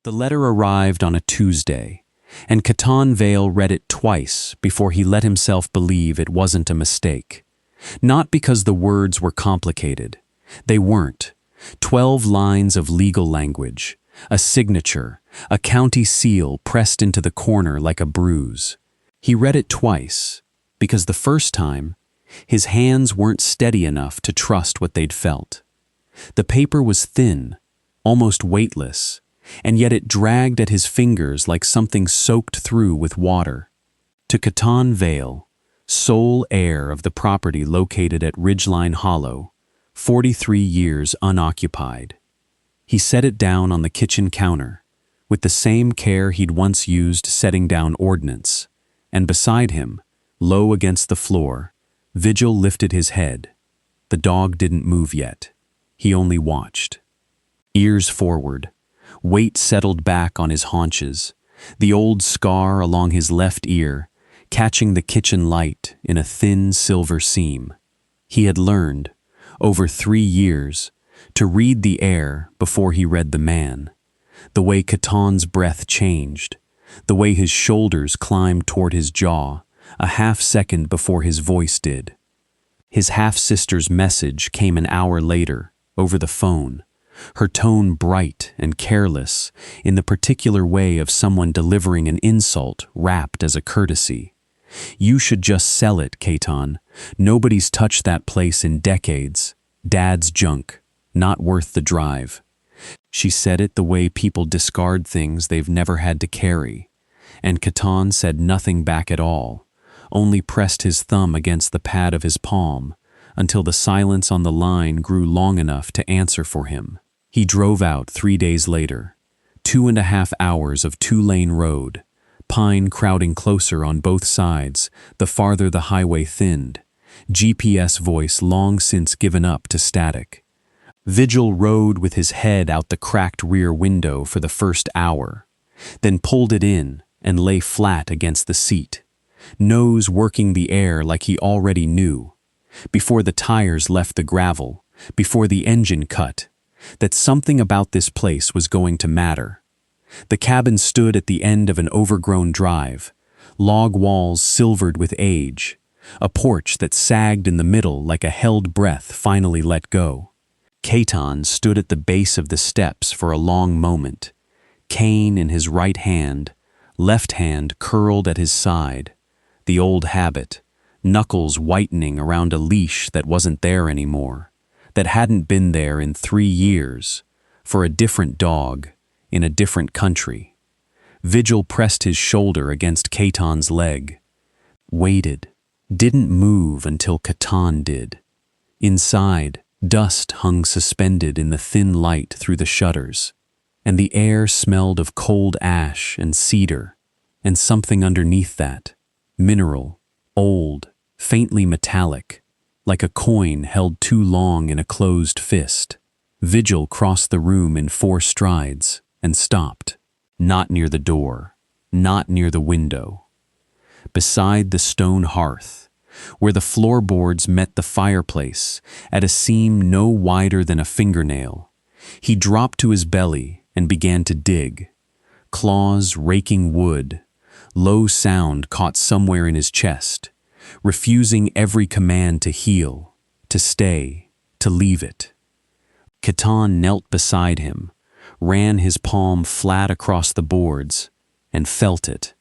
The letter arrived on a Tuesday, and Catan Vale read it twice before he let himself believe it wasn't a mistake. Not because the words were complicated. They weren't. 12 lines of legal language, a signature, a county seal pressed into the corner like a bruise. He read it twice because the first time, his hands weren't steady enough to trust what they'd felt. The paper was thin, almost weightless, and yet it dragged at his fingers like something soaked through with water. To Catan Vale, sole heir of the property located at Ridgeline Hollow, 43 years unoccupied. He set it down on the kitchen counter, with the same care he'd once used setting down ordnance, and beside him, low against the floor, Vigil lifted his head. The dog didn't move yet. He only watched. Ears forward, weight settled back on his haunches, the old scar along his left ear, catching the kitchen light in a thin silver seam. He had learned, over 3 years, to read the air before he read the man, the way Catan's breath changed, the way his shoulders climbed toward his jaw, a half-second before his voice did. His half-sister's message came an hour later, over the phone, her tone bright and careless in the particular way of someone delivering an insult wrapped as a courtesy. "You should just sell it, Catan. Nobody's touched that place in decades. Dad's junk, not worth the drive." She said it the way people discard things they've never had to carry, and Catan said nothing back at all, only pressed his thumb against the pad of his palm until the silence on the line grew long enough to answer for him. He drove out 3 days later, 2.5 hours of 2-lane road, pine crowding closer on both sides the farther the highway thinned, GPS voice long since given up to static. Vigil rode with his head out the cracked rear window for the first hour, then pulled it in and lay flat against the seat, nose working the air like he already knew, before the tires left the gravel, before the engine cut, that something about this place was going to matter. The cabin stood at the end of an overgrown drive, log walls silvered with age, a porch that sagged in the middle like a held breath finally let go. Catan stood at the base of the steps for a long moment, cane in his right hand, left hand curled at his side, the old habit, knuckles whitening around a leash that wasn't there anymore, that hadn't been there in 3 years, for a different dog, in a different country. Vigil pressed his shoulder against Catan's leg, waited, didn't move until Catan did. Inside, dust hung suspended in the thin light through the shutters, and the air smelled of cold ash and cedar, and something underneath that, mineral, old, faintly metallic, like a coin held too long in a closed fist. Vigil crossed the room in 4 strides and stopped, not near the door, not near the window. Beside the stone hearth, where the floorboards met the fireplace at a seam no wider than a fingernail, he dropped to his belly and began to dig, claws raking wood, low sound caught somewhere in his chest, refusing every command to heal, to stay, to leave it. Catan knelt beside him, ran his palm flat across the boards, and felt it,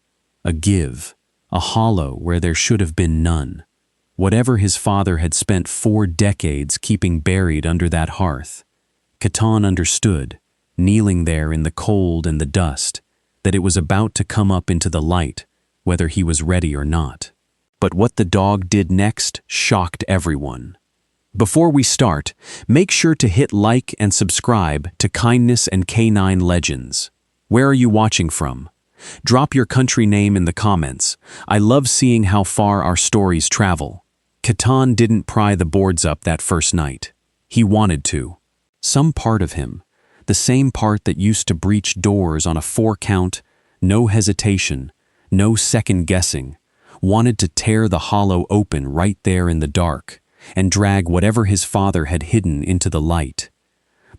a give, a hollow where there should have been none. Whatever his father had spent 4 decades keeping buried under that hearth, Catan understood, kneeling there in the cold and the dust, that it was about to come up into the light, whether he was ready or not. But what the dog did next shocked everyone. Before we start, make sure to hit like and subscribe to Kindness and Canine Legends. Where are you watching from? Drop your country name in the comments. I love seeing how far our stories travel. Catan didn't pry the boards up that first night. He wanted to. Some part of him, the same part that used to breach doors on a 4-count, no hesitation, no second guessing, wanted to tear the hollow open right there in the dark and drag whatever his father had hidden into the light.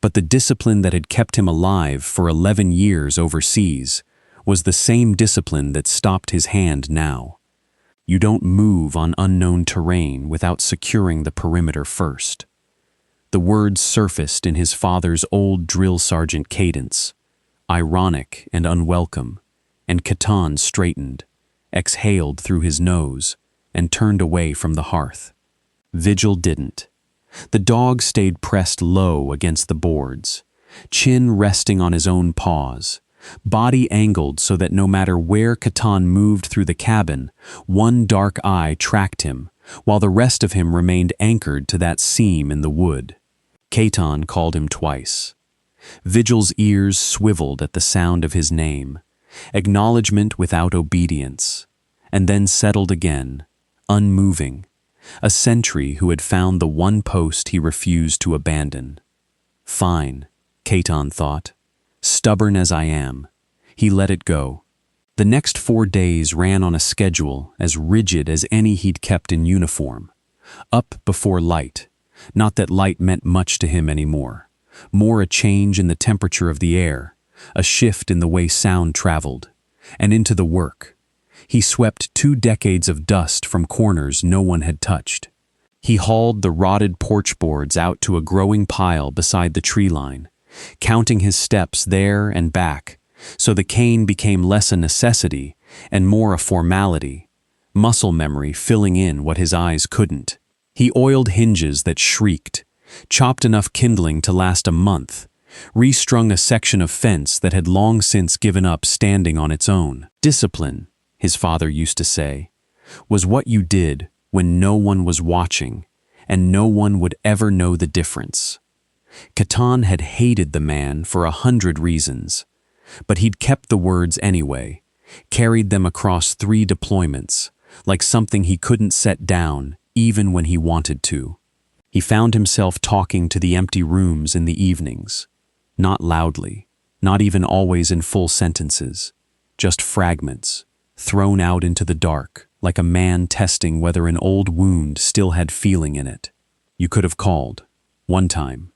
But the discipline that had kept him alive for 11 years overseas was the same discipline that stopped his hand now. You don't move on unknown terrain without securing the perimeter first. The words surfaced in his father's old drill sergeant cadence, ironic and unwelcome, and Catan straightened, exhaled through his nose, and turned away from the hearth. Vigil didn't. The dog stayed pressed low against the boards, chin resting on his own paws, body angled so that no matter where Catan moved through the cabin, one dark eye tracked him, while the rest of him remained anchored to that seam in the wood. Catan called him twice. Vigil's ears swiveled at the sound of his name, acknowledgement without obedience, and then settled again, unmoving, a sentry who had found the one post he refused to abandon. Fine, Catan thought. Stubborn as I am, he let it go. The next 4 days ran on a schedule as rigid as any he'd kept in uniform. Up before light, not that light meant much to him anymore. More a change in the temperature of the air, a shift in the way sound traveled, and into the work. He swept 2 decades of dust from corners no one had touched. He hauled the rotted porch boards out to a growing pile beside the tree line, counting his steps there and back, so the cane became less a necessity and more a formality, muscle memory filling in what his eyes couldn't. He oiled hinges that shrieked, chopped enough kindling to last a month, restrung a section of fence that had long since given up standing on its own. Discipline, his father used to say, was what you did when no one was watching, and no one would ever know the difference. Catan had hated the man for 100 reasons, but he'd kept the words anyway, carried them across 3 deployments, like something he couldn't set down even when he wanted to. He found himself talking to the empty rooms in the evenings, not loudly, not even always in full sentences, just fragments, thrown out into the dark, like a man testing whether an old wound still had feeling in it. You could have called, one time,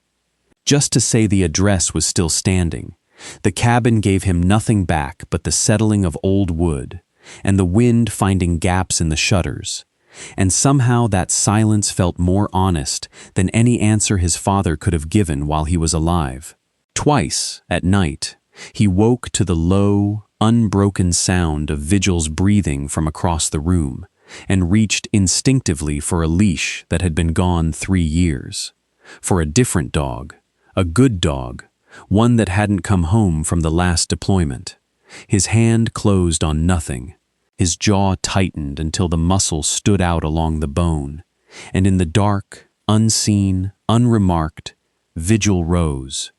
just to say the address was still standing. The cabin gave him nothing back but the settling of old wood, and the wind finding gaps in the shutters, and somehow that silence felt more honest than any answer his father could have given while he was alive. Twice, at night, he woke to the low, unbroken sound of Vigil's breathing from across the room, and reached instinctively for a leash that had been gone 3 years. For a different dog, a good dog, one that hadn't come home from the last deployment. His hand closed on nothing. His jaw tightened until the muscle stood out along the bone, and in the dark, unseen, unremarked, Vigil rose,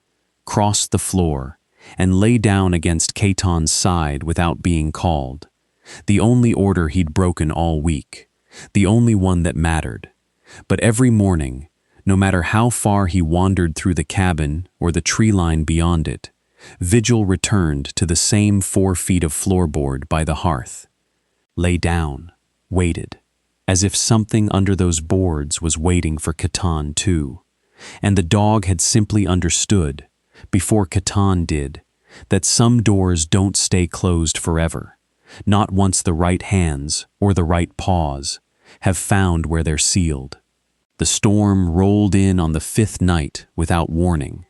crossed the floor, and lay down against Catan's side without being called. The only order he'd broken all week, the only one that mattered. But every morning, no matter how far he wandered through the cabin or the tree line beyond it, Vigil returned to the same 4 feet of floorboard by the hearth. Lay down, waited, as if something under those boards was waiting for Catan too. And the dog had simply understood, before Catan did, that some doors don't stay closed forever, not once the right hands or the right paws have found where they're sealed. The storm rolled in on the 5th night without warning,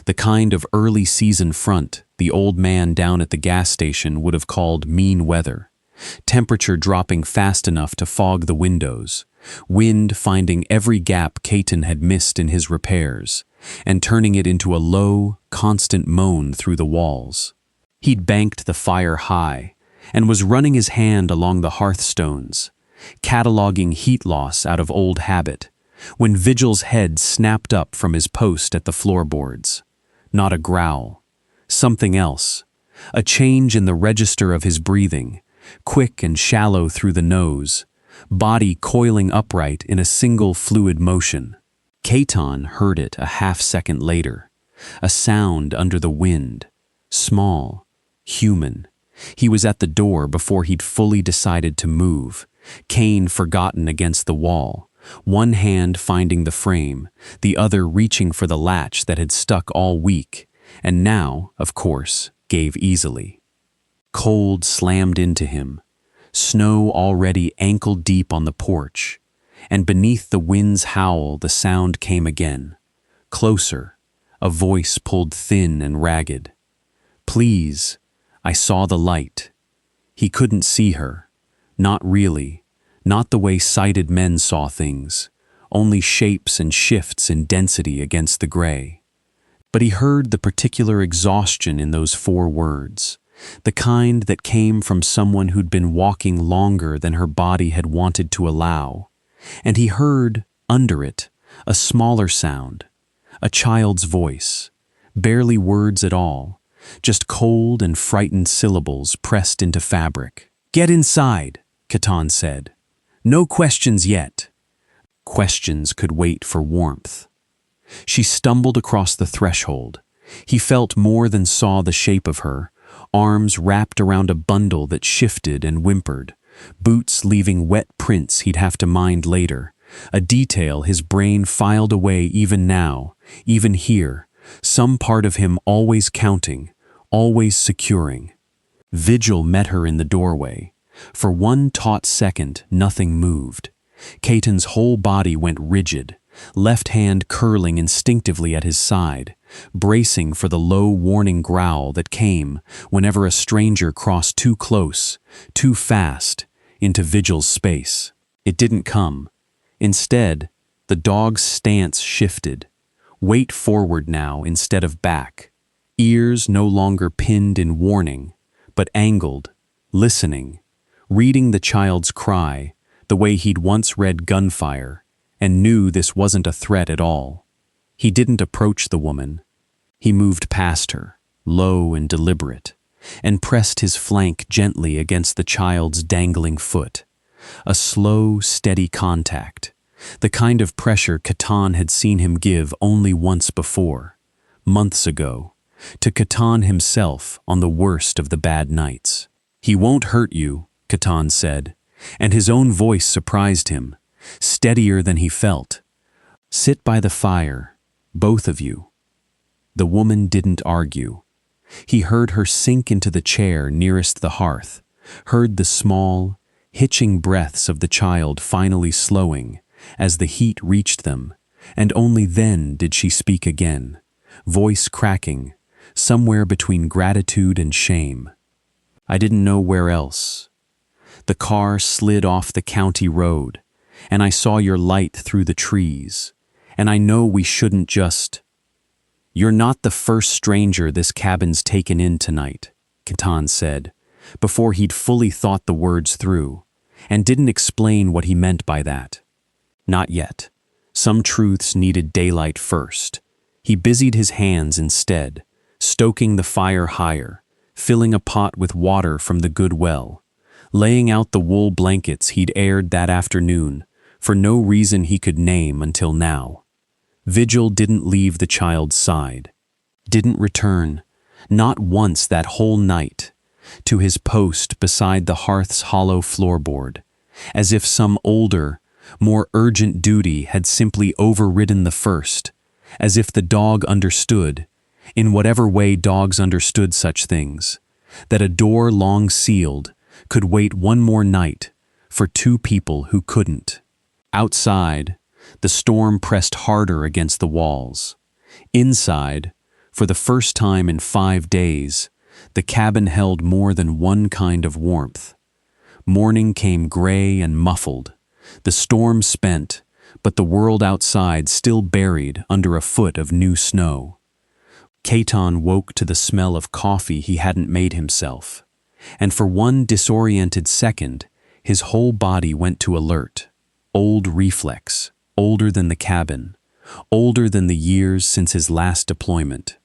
the kind of early season front the old man down at the gas station would have called mean weather. Temperature dropping fast enough to fog the windows, wind finding every gap Catan had missed in his repairs, and turning it into a low, constant moan through the walls. He'd banked the fire high, and was running his hand along the hearthstones, cataloging heat loss out of old habit, when Vigil's head snapped up from his post at the floorboards. Not a growl, something else, a change in the register of his breathing, quick and shallow through the nose, body coiling upright in a single fluid motion. Catan heard it a half-second later, a sound under the wind, small, human. He was at the door before he'd fully decided to move, cane forgotten against the wall, one hand finding the frame, the other reaching for the latch that had stuck all week, and now, of course, gave easily. Cold slammed into him, snow already ankle-deep on the porch, and beneath the wind's howl the sound came again. Closer, a voice pulled thin and ragged. "Please." I saw the light. He couldn't see her. Not really. Not the way sighted men saw things, only shapes and shifts in density against the gray. But he heard the particular exhaustion in those 4 words, the kind that came from someone who'd been walking longer than her body had wanted to allow. And he heard, under it, a smaller sound, a child's voice, barely words at all, just cold and frightened syllables pressed into fabric. "Get inside," Catan said. "No questions yet." Questions could wait for warmth. She stumbled across the threshold. He felt more than saw the shape of her, arms wrapped around a bundle that shifted and whimpered, boots leaving wet prints he'd have to mind later, a detail his brain filed away even now, even here, some part of him always counting, always securing. Vigil met her in the doorway. For one taut second, nothing moved. Caton's whole body went rigid, left hand curling instinctively at his side, bracing for the low warning growl that came whenever a stranger crossed too close, too fast, into Vigil's space. It didn't come. Instead, the dog's stance shifted, weight forward now instead of back, ears no longer pinned in warning, but angled, listening, reading the child's cry the way he'd once read gunfire, and knew this wasn't a threat at all. He didn't approach the woman. He moved past her, low and deliberate, and pressed his flank gently against the child's dangling foot. A slow, steady contact, the kind of pressure Catan had seen him give only once before, months ago, to Catan himself on the worst of the bad nights. "He won't hurt you," Catan said, and his own voice surprised him, steadier than he felt. "Sit by the fire, both of you." The woman didn't argue. He heard her sink into the chair nearest the hearth, heard the small, hitching breaths of the child finally slowing as the heat reached them, and only then did she speak again, voice cracking, somewhere between gratitude and shame. "I didn't know where else. The car slid off the county road, and I saw your light through the trees, and I know we shouldn't just—" "You're not the first stranger this cabin's taken in tonight," Catan said, before he'd fully thought the words through, and didn't explain what he meant by that. Not yet. Some truths needed daylight first. He busied his hands instead, stoking the fire higher, filling a pot with water from the good well, laying out the wool blankets he'd aired that afternoon for no reason he could name until now. Vigil didn't leave the child's side, didn't return, not once that whole night, to his post beside the hearth's hollow floorboard, as if some older, more urgent duty had simply overridden the first, as if the dog understood, in whatever way dogs understood such things, that a door long sealed could wait one more night for 2 people who couldn't. Outside, the storm pressed harder against the walls. Inside, for the first time in 5 days, the cabin held more than one kind of warmth. Morning came gray and muffled, the storm spent, but the world outside still buried under a foot of new snow. Catan woke to the smell of coffee he hadn't made himself, and for one disoriented second, his whole body went to alert. Old reflex, older than the cabin, older than the years since his last deployment,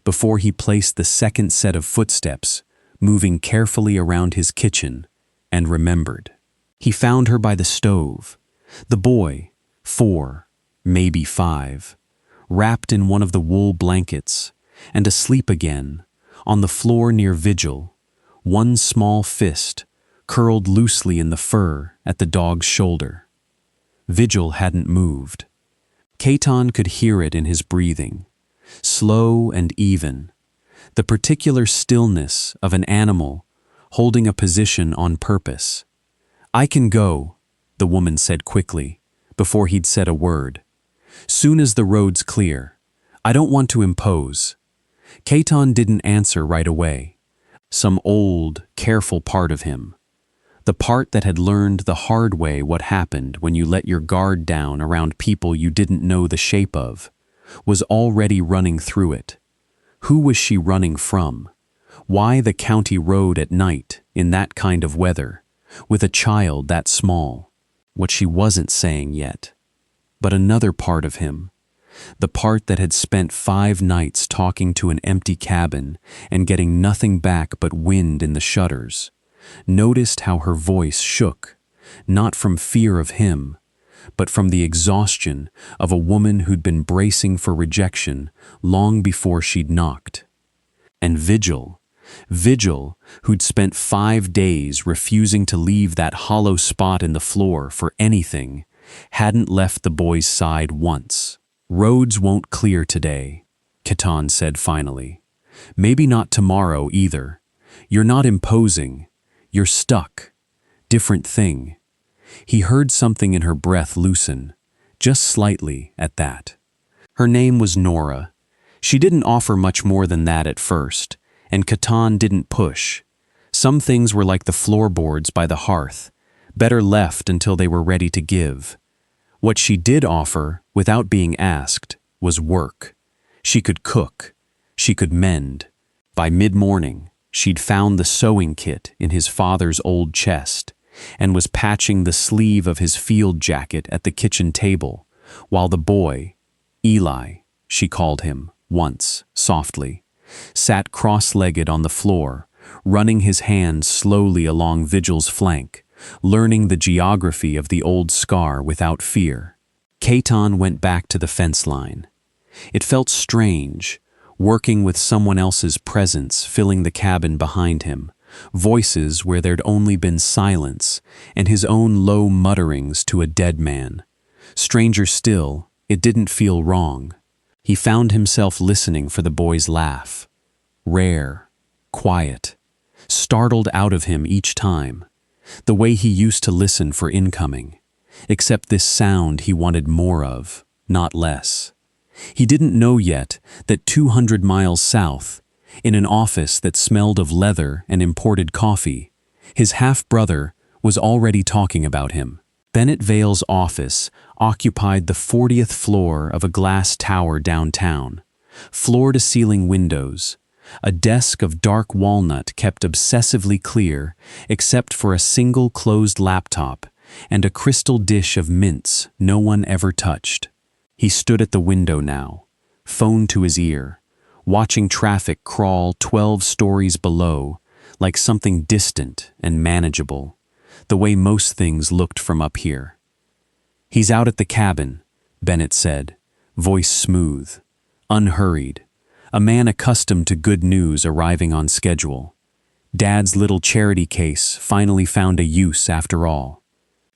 before he placed the second set of footsteps, moving carefully around his kitchen, and remembered. He found her by the stove, the boy, 4, maybe 5, wrapped in one of the wool blankets, and asleep again, on the floor near Vigil, one small fist curled loosely in the fur at the dog's shoulder. Vigil hadn't moved. Caton could hear it in his breathing, slow and even, the particular stillness of an animal holding a position on purpose. "I can go," the woman said quickly, before he'd said a word. "Soon as the road's clear. I don't want to impose." Caton didn't answer right away. Some old, careful part of him, the part that had learned the hard way what happened when you let your guard down around people you didn't know the shape of, was already running through it. Who was she running from? Why the county road at night, in that kind of weather, with a child that small? What she wasn't saying yet. But another part of him, the part that had spent 5 nights talking to an empty cabin and getting nothing back but wind in the shutters, noticed how her voice shook, not from fear of him, but from the exhaustion of a woman who'd been bracing for rejection long before she'd knocked. And Vigil, who'd spent 5 days refusing to leave that hollow spot in the floor for anything, hadn't left the boy's side once. "Roads won't clear today," Caton said finally. "Maybe not tomorrow either. You're not imposing. You're stuck. Different thing." He heard something in her breath loosen, just slightly at that. Her name was Nora. She didn't offer much more than that at first, and Caton didn't push. Some things were like the floorboards by the hearth, better left until they were ready to give. What she did offer, without being asked, was work. She could cook. She could mend. By mid-morning, she'd found the sewing kit in his father's old chest and was patching the sleeve of his field jacket at the kitchen table, while the boy, Eli, she called him once, softly, sat cross-legged on the floor, running his hands slowly along Vigil's flank, learning the geography of the old scar without fear. Caton went back to the fence line. It felt strange, working with someone else's presence filling the cabin behind him, voices where there'd only been silence, and his own low mutterings to a dead man. Stranger still, it didn't feel wrong. He found himself listening for the boy's laugh. Rare, quiet, startled out of him each time, the way he used to listen for incoming, except this sound he wanted more of, not less. He didn't know yet that 200 miles south, in an office that smelled of leather and imported coffee, his half-brother was already talking about him. Bennett Vale's office occupied the 40th floor of a glass tower downtown, floor-to-ceiling windows, a desk of dark walnut kept obsessively clear except for a single closed laptop and a crystal dish of mints no one ever touched. He stood at the window now, phone to his ear, watching traffic crawl 12 stories below like something distant and manageable, the way most things looked from up here. "He's out at the cabin," Bennett said, voice smooth, unhurried, a man accustomed to good news arriving on schedule. Dad's little charity case finally found a use after all.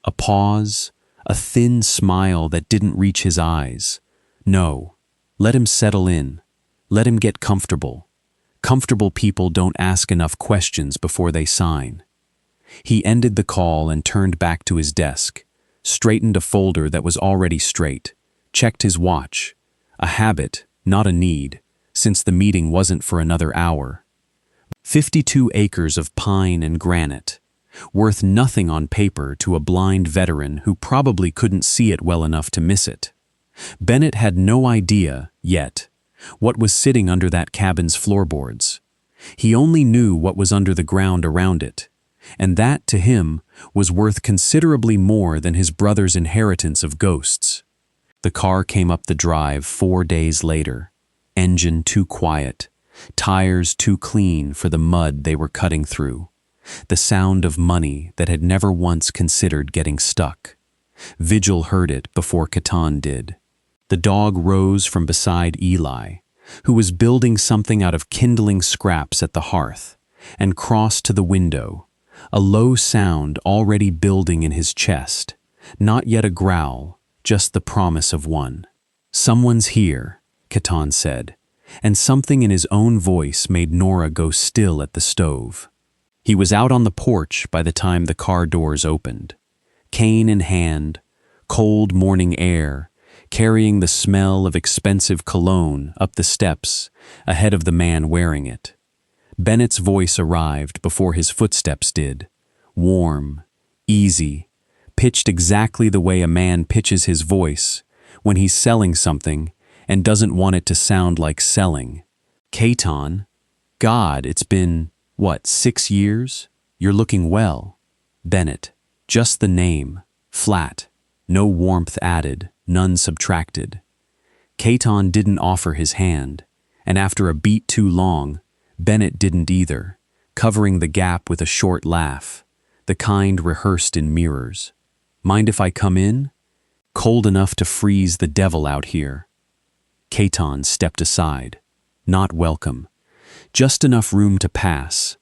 A pause, a thin smile that didn't reach his eyes. No, let him settle in. Let him get comfortable. Comfortable people don't ask enough questions before they sign. He ended the call and turned back to his desk, straightened a folder that was already straight, checked his watch, a habit, not a need, since the meeting wasn't for another hour. 52 acres of pine and granite, worth nothing on paper to a blind veteran who probably couldn't see it well enough to miss it. Bennett had no idea, yet, what was sitting under that cabin's floorboards. He only knew what was under the ground around it, and that, to him, was worth considerably more than his brother's inheritance of ghosts. The car came up the drive 4 days later, engine too quiet, tires too clean for the mud they were cutting through, the sound of money that had never once considered getting stuck. Vigil heard it before Caton did. The dog rose from beside Eli, who was building something out of kindling scraps at the hearth, and crossed to the window, a low sound already building in his chest, Not yet a growl, just the promise of one. "Someone's here," Catan said, and something in his own voice made Nora go still at the stove. He was out on the porch by the time the car doors opened, cane in hand, cold morning air, carrying the smell of expensive cologne up the steps ahead of the man wearing it. Bennett's voice arrived before his footsteps did, warm, easy, pitched exactly the way a man pitches his voice when he's selling something and doesn't want it to sound like selling. "Catan, God, it's been, 6 years? You're looking well." Bennett, just the name, flat, no warmth added, none subtracted. Catan didn't offer his hand, and after a beat too long, Bennett didn't either, covering the gap with a short laugh, the kind rehearsed in mirrors. "Mind if I come in? Cold enough to freeze the devil out here." Catan stepped aside. Not welcome. Just enough room to pass,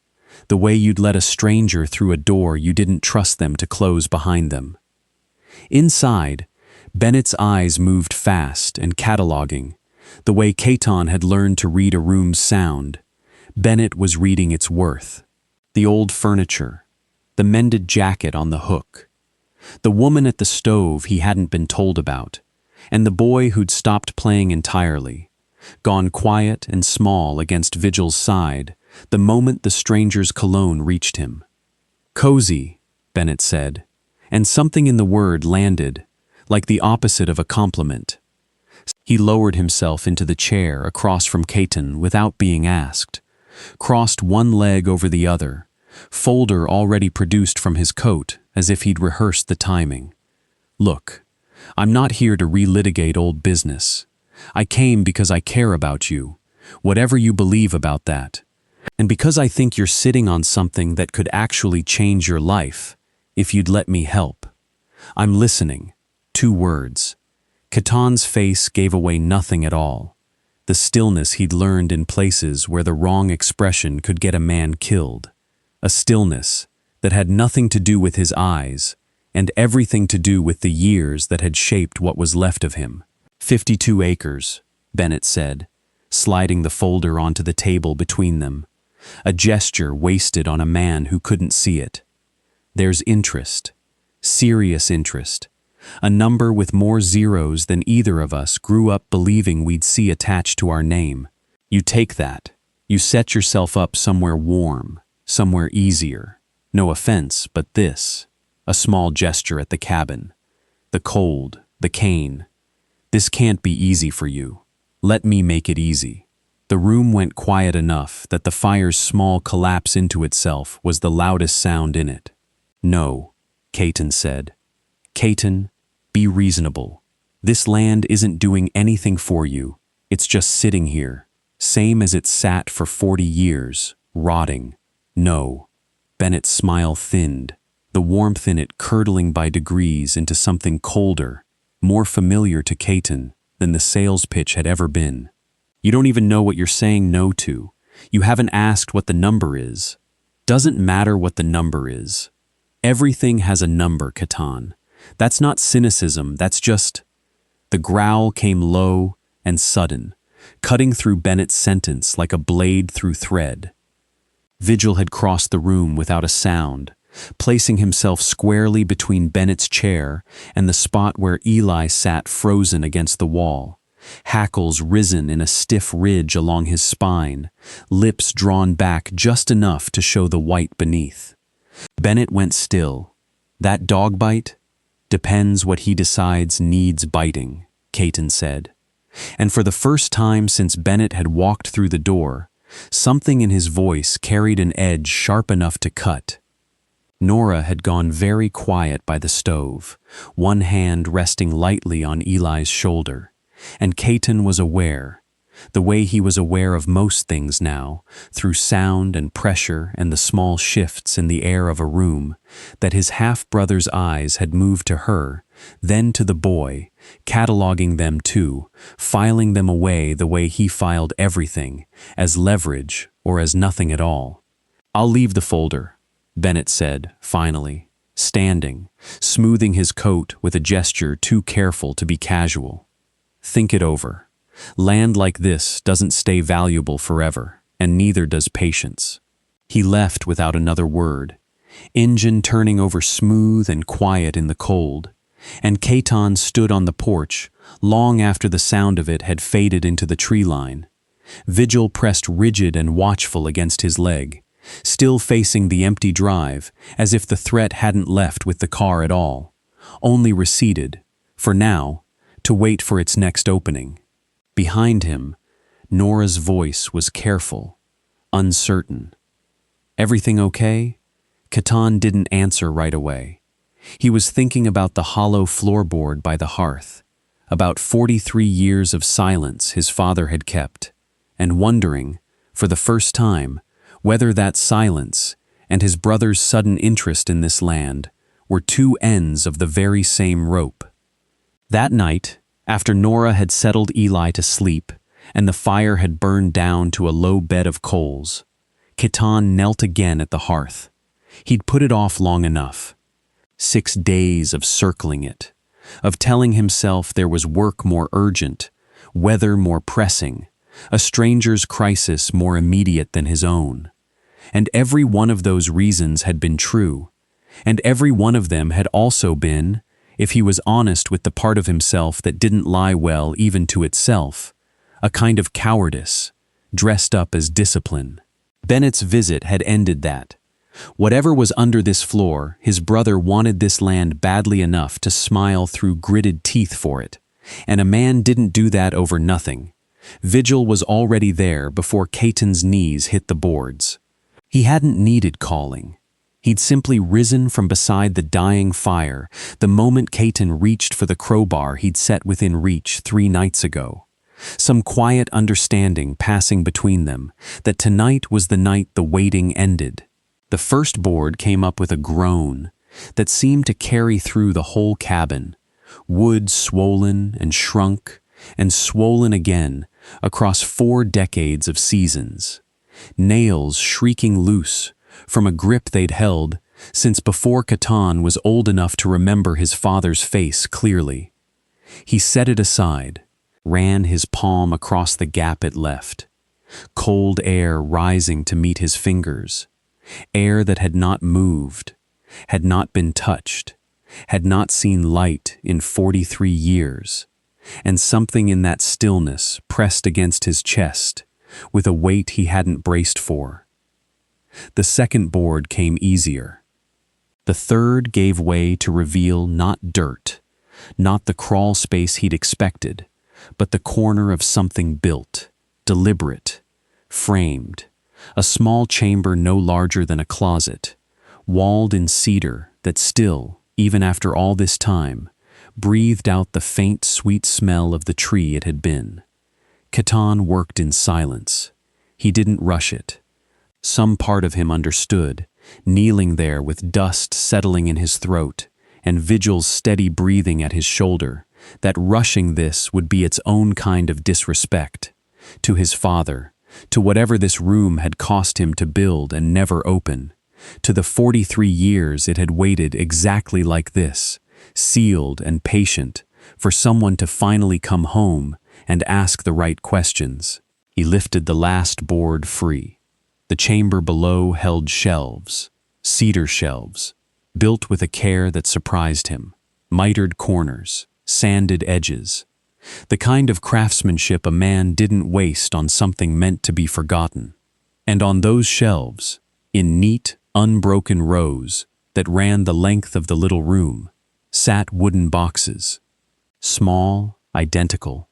the way you'd let a stranger through a door you didn't trust them to close behind them. Inside, Bennett's eyes moved fast and cataloging, the way Catan had learned to read a room's sound. Bennett was reading its worth. The old furniture, the mended jacket on the hook, the woman at the stove he hadn't been told about, and the boy who'd stopped playing entirely, gone quiet and small against Vigil's side the moment the stranger's cologne reached him. "Cozy," Bennett said, and something in the word landed, like the opposite of a compliment. He lowered himself into the chair across from Catan without being asked, crossed one leg over the other, folder already produced from his coat as if he'd rehearsed the timing. "Look, I'm not here to relitigate old business. I came because I care about you, whatever you believe about that, and because I think you're sitting on something that could actually change your life, if you'd let me help. I'm listening." 2 words. Catan's face gave away nothing at all. The stillness he'd learned in places where the wrong expression could get a man killed. A stillness that had nothing to do with his eyes, and everything to do with the years that had shaped what was left of him. 52 acres, Bennett said, sliding the folder onto the table between them, a gesture wasted on a man who couldn't see it. "There's interest, serious interest, a number with more zeros than either of us grew up believing we'd see attached to our name. You take that, you set yourself up somewhere warm, somewhere easier. No offense, but this, a small gesture at the cabin, the cold, the cane. This can't be easy for you. Let me make it easy." The room went quiet enough that the fire's small collapse into itself was the loudest sound in it. "No," Catan said. "Catan, be reasonable. This land isn't doing anything for you. It's just sitting here, same as it sat for 40 years, rotting. No." Bennett's smile thinned, the warmth in it curdling by degrees into something colder, more familiar to Catan than the sales pitch had ever been. "You don't even know what you're saying no to. You haven't asked what the number is. Doesn't matter what the number is. Everything has a number, Catan. That's not cynicism, that's just..." The growl came low and sudden, cutting through Bennett's sentence like a blade through thread. Vigil had crossed the room without a sound, placing himself squarely between Bennett's chair and the spot where Eli sat frozen against the wall, hackles risen in a stiff ridge along his spine, lips drawn back just enough to show the white beneath. Bennett went still. "That dog bite? Depends what he decides needs biting," Catan said. And for the first time since Bennett had walked through the door, something in his voice carried an edge sharp enough to cut. Nora had gone very quiet by the stove, one hand resting lightly on Eli's shoulder, and Catan was aware, the way he was aware of most things now, through sound and pressure and the small shifts in the air of a room, that his half-brother's eyes had moved to her, then to the boy, cataloging them too, filing them away the way he filed everything, as leverage or as nothing at all. "I'll leave the folder," Bennett said, finally. standing, smoothing his coat with a gesture too careful to be casual. Think it over. Land like this doesn't stay valuable forever, and neither does patience. He left without another word, engine turning over smooth and quiet in the cold, and Caton stood on the porch long after the sound of it had faded into the tree line. Vigil pressed rigid and watchful against his leg, still facing the empty drive, as if the threat hadn't left with the car at all, only receded, for now, to wait for its next opening. Behind him, Nora's voice was careful, uncertain. "Everything okay?" Caton didn't answer right away. He was thinking about the hollow floorboard by the hearth, about 43 years of silence his father had kept, and wondering, for the first time, whether that silence and his brother's sudden interest in this land were two ends of the very same rope. That night, after Nora had settled Eli to sleep and the fire had burned down to a low bed of coals, Caton knelt again at the hearth. He'd put it off long enough. 6 days of circling it, of telling himself there was work more urgent, weather more pressing, a stranger's crisis more immediate than his own. And every one of those reasons had been true, and every one of them had also been, if he was honest with the part of himself that didn't lie well even to itself, a kind of cowardice, dressed up as discipline. Bennett's visit had ended that. Whatever was under this floor, his brother wanted this land badly enough to smile through gritted teeth for it, and a man didn't do that over nothing. Vigil was already there before Caton's knees hit the boards. He hadn't needed calling. He'd simply risen from beside the dying fire the moment Caton reached for the crowbar he'd set within reach 3 nights ago. Some quiet understanding passing between them that tonight was the night the waiting ended. The first board came up with a groan that seemed to carry through the whole cabin, wood swollen and shrunk and swollen again across 4 decades of seasons, nails shrieking loose from a grip they'd held since before Caton was old enough to remember his father's face clearly. He set it aside, ran his palm across the gap it left, cold air rising to meet his fingers, air that had not moved, had not been touched, had not seen light in 43 years, and something in that stillness pressed against his chest with a weight he hadn't braced for. The second board came easier. The third gave way to reveal not dirt, not the crawl space he'd expected, but the corner of something built, deliberate, framed, a small chamber no larger than a closet, walled in cedar that still, even after all this time, breathed out the faint, sweet smell of the tree it had been. Caton worked in silence. He didn't rush it. Some part of him understood, kneeling there with dust settling in his throat and Vigil's steady breathing at his shoulder, that rushing this would be its own kind of disrespect to his father, to whatever this room had cost him to build and never open, to the 43 years it had waited exactly like this, sealed and patient, for someone to finally come home and ask the right questions. He lifted the last board free. The chamber below held shelves, cedar shelves, built with a care that surprised him, mitered corners, sanded edges, the kind of craftsmanship a man didn't waste on something meant to be forgotten. And on those shelves, in neat, unbroken rows that ran the length of the little room, sat wooden boxes, small, identical,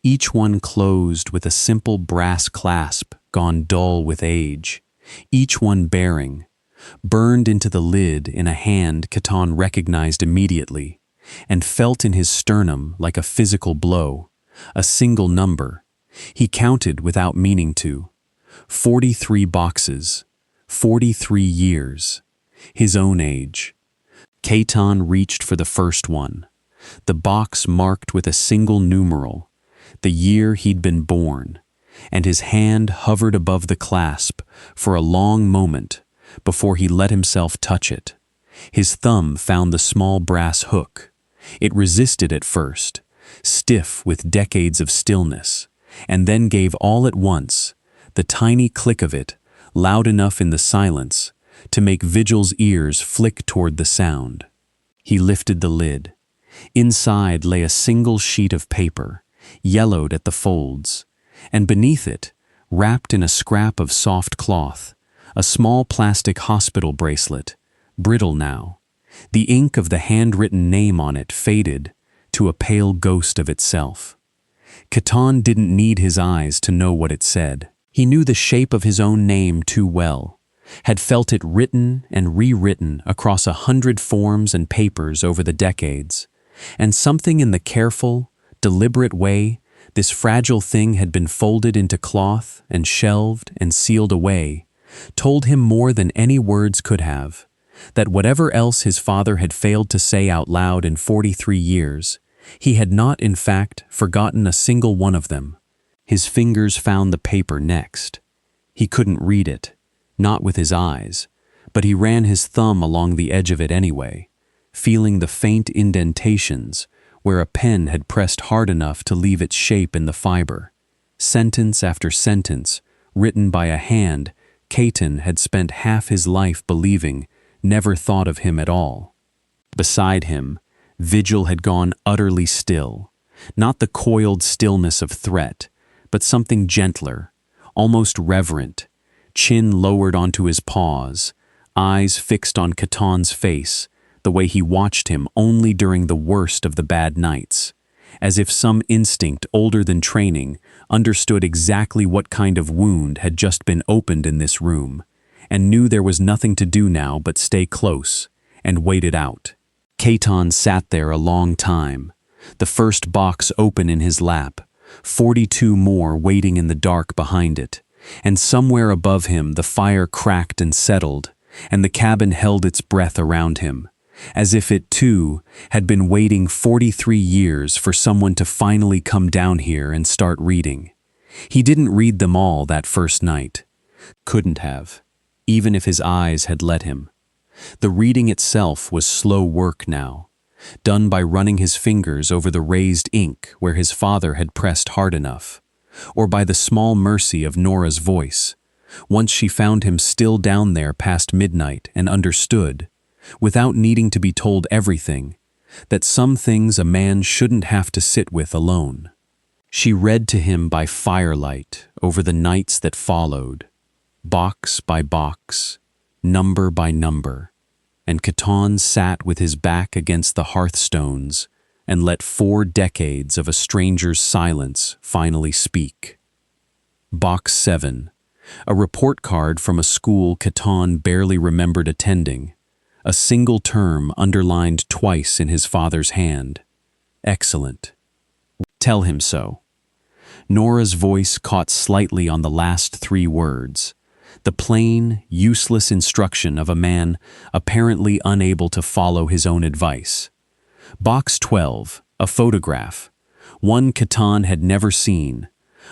each one closed with a simple brass clasp gone dull with age, each one bearing, burned into the lid in a hand Caton recognized immediately, and felt in his sternum like a physical blow, a single number. He counted without meaning to. 43 boxes, 43 years, his own age. Caton reached for the first one, the box marked with a single numeral, the year he'd been born, and his hand hovered above the clasp for a long moment before he let himself touch it, His thumb found the small brass hook. It resisted at first, stiff with decades of stillness, and then gave all at once, the tiny click of it, loud enough in the silence, to make Vigil's ears flick toward the sound. He lifted the lid. Inside lay a single sheet of paper, yellowed at the folds, and beneath it, wrapped in a scrap of soft cloth, a small plastic hospital bracelet, brittle now. The ink of the handwritten name on it faded to a pale ghost of itself. Catan didn't need his eyes to know what it said. He knew the shape of his own name too well, had felt it written and rewritten across 100 forms and papers over the decades, and something in the careful, deliberate way this fragile thing had been folded into cloth and shelved and sealed away told him more than any words could have, that whatever else his father had failed to say out loud in 43 years, he had not, in fact, forgotten a single one of them. His fingers found the paper next. He couldn't read it, not with his eyes, but he ran his thumb along the edge of it anyway, feeling the faint indentations where a pen had pressed hard enough to leave its shape in the fiber. Sentence after sentence, written by a hand Catan had spent half his life believing never thought of him at all. Beside him, Vigil had gone utterly still, not the coiled stillness of threat, but something gentler, almost reverent, chin lowered onto his paws, eyes fixed on Catan's face, the way he watched him only during the worst of the bad nights, as if some instinct older than training understood exactly what kind of wound had just been opened in this room, and knew there was nothing to do now but stay close and wait it out. Catan sat there a long time, the first box open in his lap, 42 more waiting in the dark behind it, and somewhere above him the fire cracked and settled, and the cabin held its breath around him, as if it, too, had been waiting 43 years for someone to finally come down here and start reading. He didn't read them all that first night. Couldn't have, even if his eyes had let him. The reading itself was slow work now, done by running his fingers over the raised ink where his father had pressed hard enough, or by the small mercy of Nora's voice, once she found him still down there past midnight and understood, without needing to be told everything, that some things a man shouldn't have to sit with alone. She read to him by firelight over the nights that followed, box by box, number by number, and Catan sat with his back against the hearthstones and let 4 decades of a stranger's silence finally speak. Box 7, a report card from a school Catan barely remembered attending, a single term underlined twice in his father's hand. Excellent. Tell him so. Nora's voice caught slightly on the last 3 words, the plain, useless instruction of a man apparently unable to follow his own advice. Box 12, a photograph, one Catan had never seen,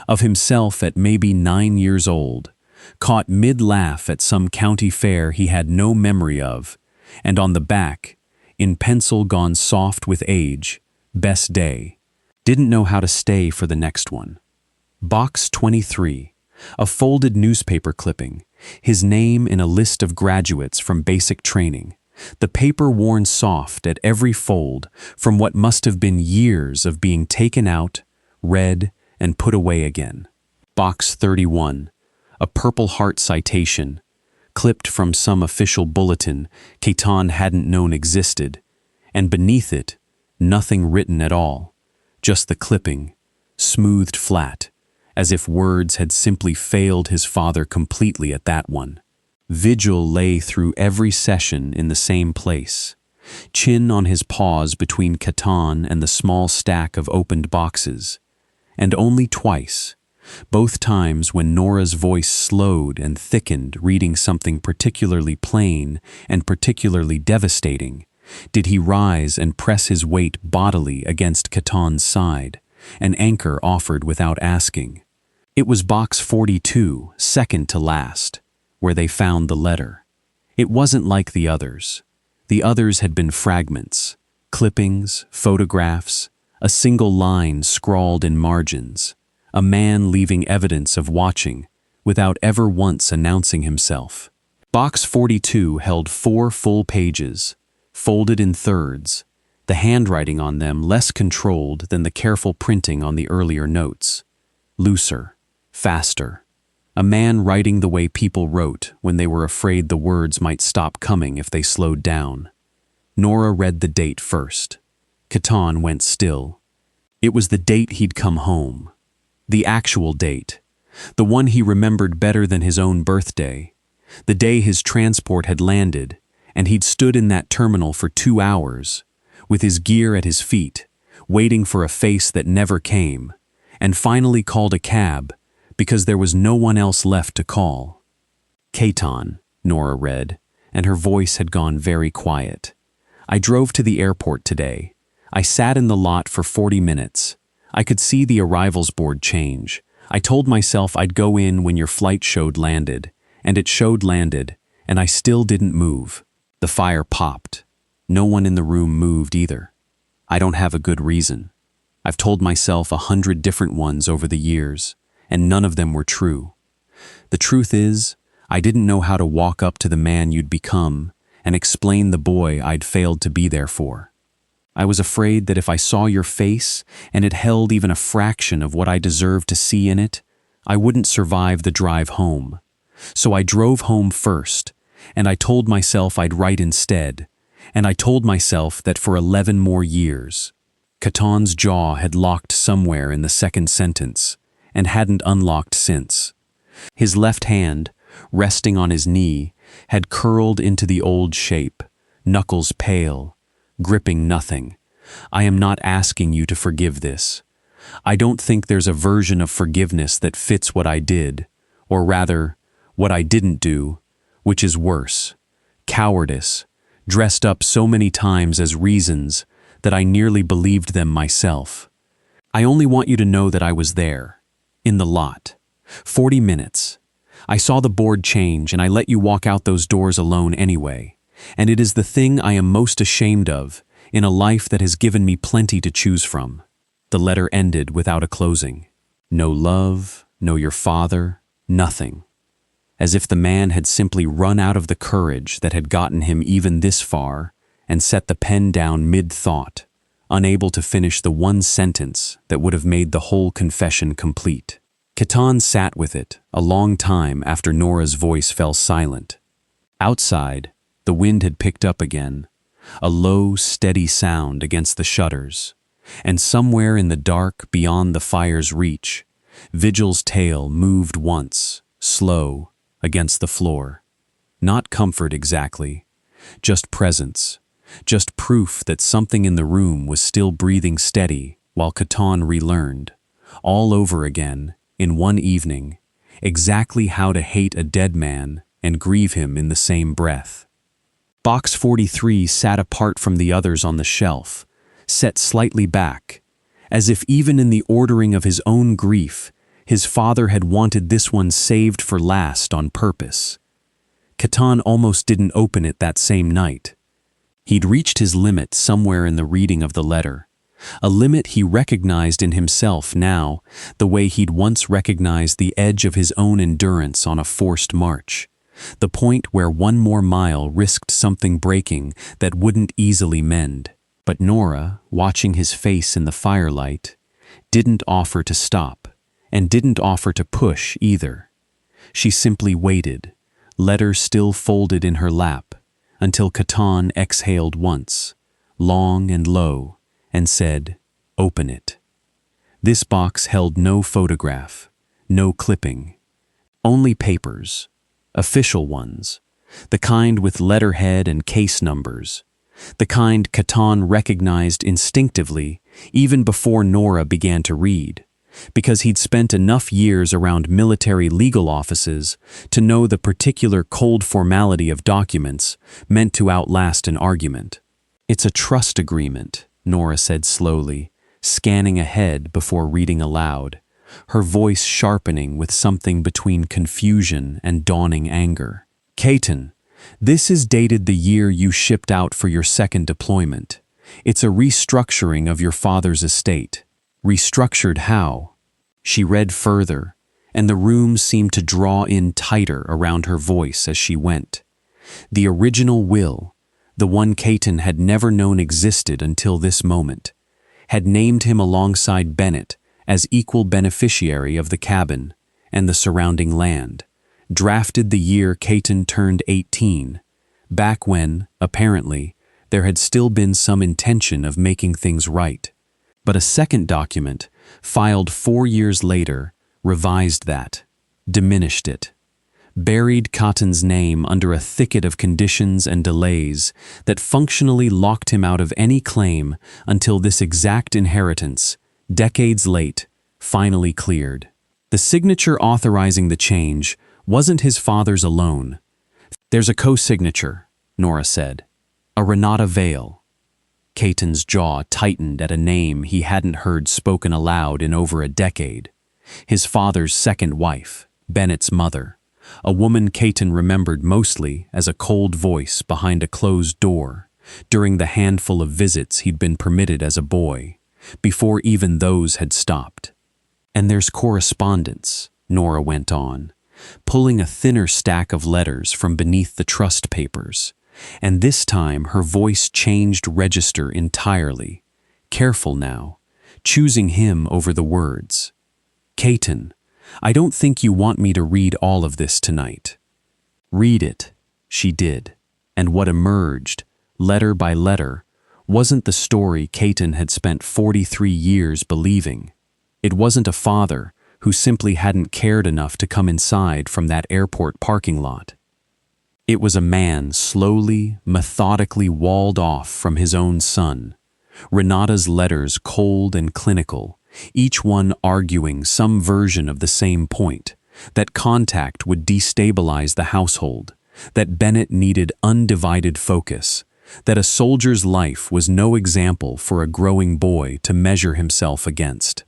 of himself at maybe 9 years old, caught mid-laugh at some county fair he had no memory of, and on the back, in pencil gone soft with age, best day. Didn't know how to stay for the next one. Box 23, a folded newspaper clipping, his name in a list of graduates from basic training, the paper worn soft at every fold from what must have been years of being taken out, read, and put away again. Box 31, a Purple Heart citation, clipped from some official bulletin Catan hadn't known existed, and beneath it, nothing written at all, just the clipping, smoothed flat, as if words had simply failed his father completely at that one. Vigil lay through every session in the same place, chin on his paws between Catan and the small stack of opened boxes, and only twice, both times when Nora's voice slowed and thickened reading something particularly plain and particularly devastating, did he rise and press his weight bodily against Catan's side, an anchor offered without asking. It was box 42, second to last, where they found the letter. It wasn't like the others. The others had been fragments, clippings, photographs, a single line scrawled in margins, a man leaving evidence of watching without ever once announcing himself. Box 42 held 4 full pages, folded in thirds, the handwriting on them less controlled than the careful printing on the earlier notes. Looser, faster. A man writing the way people wrote when they were afraid the words might stop coming if they slowed down. Nora read the date first. Catan went still. It was the date he'd come home. The actual date. The one he remembered better than his own birthday. The day his transport had landed, and he'd stood in that terminal for 2 hours, with his gear at his feet, waiting for a face that never came, and finally called a cab because there was no one else left to call. Catan, Nora read, and her voice had gone very quiet. I drove to the airport today. I sat in the lot for 40 minutes. I could see the arrivals board change. I told myself I'd go in when your flight showed landed, and it showed landed, and I still didn't move. The fire popped. No one in the room moved either. I don't have a good reason. I've told myself 100 different ones over the years, and none of them were true. The truth is, I didn't know how to walk up to the man you'd become and explain the boy I'd failed to be there for. I was afraid that if I saw your face and it held even a fraction of what I deserved to see in it, I wouldn't survive the drive home. So I drove home first, and I told myself I'd write instead, and I told myself that for 11 more years. Catan's jaw had locked somewhere in the second sentence, and hadn't unlocked since. His left hand, resting on his knee, had curled into the old shape, knuckles pale, gripping nothing. I am not asking you to forgive this. I don't think there's a version of forgiveness that fits what I did, or rather, what I didn't do, which is worse. Cowardice, dressed up so many times as reasons that I nearly believed them myself. I only want you to know that I was there, in the lot. 40 minutes. I saw the board change and I let you walk out those doors alone anyway. And it is the thing I am most ashamed of in a life that has given me plenty to choose from. The letter ended without a closing. No love, no your father, nothing. As if the man had simply run out of the courage that had gotten him even this far and set the pen down mid-thought, unable to finish the one sentence that would have made the whole confession complete. Catan sat with it a long time after Nora's voice fell silent. Outside, the wind had picked up again, a low, steady sound against the shutters, and somewhere in the dark beyond the fire's reach, Vigil's tail moved once, slow, against the floor. Not comfort exactly, just presence, just proof that something in the room was still breathing steady while Catan relearned, all over again, in one evening, exactly how to hate a dead man and grieve him in the same breath. Box 43 sat apart from the others on the shelf, set slightly back, as if even in the ordering of his own grief, his father had wanted this one saved for last on purpose. Catan almost didn't open it that same night. He'd reached his limit somewhere in the reading of the letter, a limit he recognized in himself now, the way he'd once recognized the edge of his own endurance on a forced march, the point where one more mile risked something breaking that wouldn't easily mend. But Nora, watching his face in the firelight, didn't offer to stop, and didn't offer to push either. She simply waited, letter still folded in her lap, until Catan exhaled once, long and low, and said, "Open it." This box held no photograph, no clipping, only papers, official ones, the kind with letterhead and case numbers, the kind Catan recognized instinctively even before Nora began to read, because he'd spent enough years around military legal offices to know the particular cold formality of documents meant to outlast an argument. "It's a trust agreement," Nora said slowly, scanning ahead before reading aloud, her voice sharpening with something between confusion and dawning anger. "Catan, This is dated the year you shipped out for your second deployment. It's a restructuring of your father's estate. Restructured how? She read further, and the room seemed to draw in tighter around her voice as she went. The original will, the one Caton had never known existed until this moment, had named him alongside Bennett as equal beneficiary of the cabin and the surrounding land, drafted the year Caton turned 18, back when, apparently, there had still been some intention of making things right. But a second document, filed 4 years later, revised that, diminished it, buried Cotton's name under a thicket of conditions and delays that functionally locked him out of any claim until this exact inheritance, decades late, finally cleared. The signature authorizing the change wasn't his father's alone. "There's a co-signature," Nora said. "A Renata Vale." Caton's jaw tightened at a name he hadn't heard spoken aloud in over a decade. His father's second wife, Bennett's mother, a woman Caton remembered mostly as a cold voice behind a closed door during the handful of visits he'd been permitted as a boy, before even those had stopped. "And there's correspondence," Nora went on, pulling a thinner stack of letters from beneath the trust papers, and this time her voice changed register entirely, careful now, choosing him over the words. "Caton, I don't think you want me to read all of this tonight." Read it, she did, and what emerged, letter by letter, wasn't the story Caton had spent 43 years believing. It wasn't a father who simply hadn't cared enough to come inside from that airport parking lot. It was a man slowly, methodically walled off from his own son, Renata's letters cold and clinical, each one arguing some version of the same point, that contact would destabilize the household, that Bennett needed undivided focus, that a soldier's life was no example for a growing boy to measure himself against.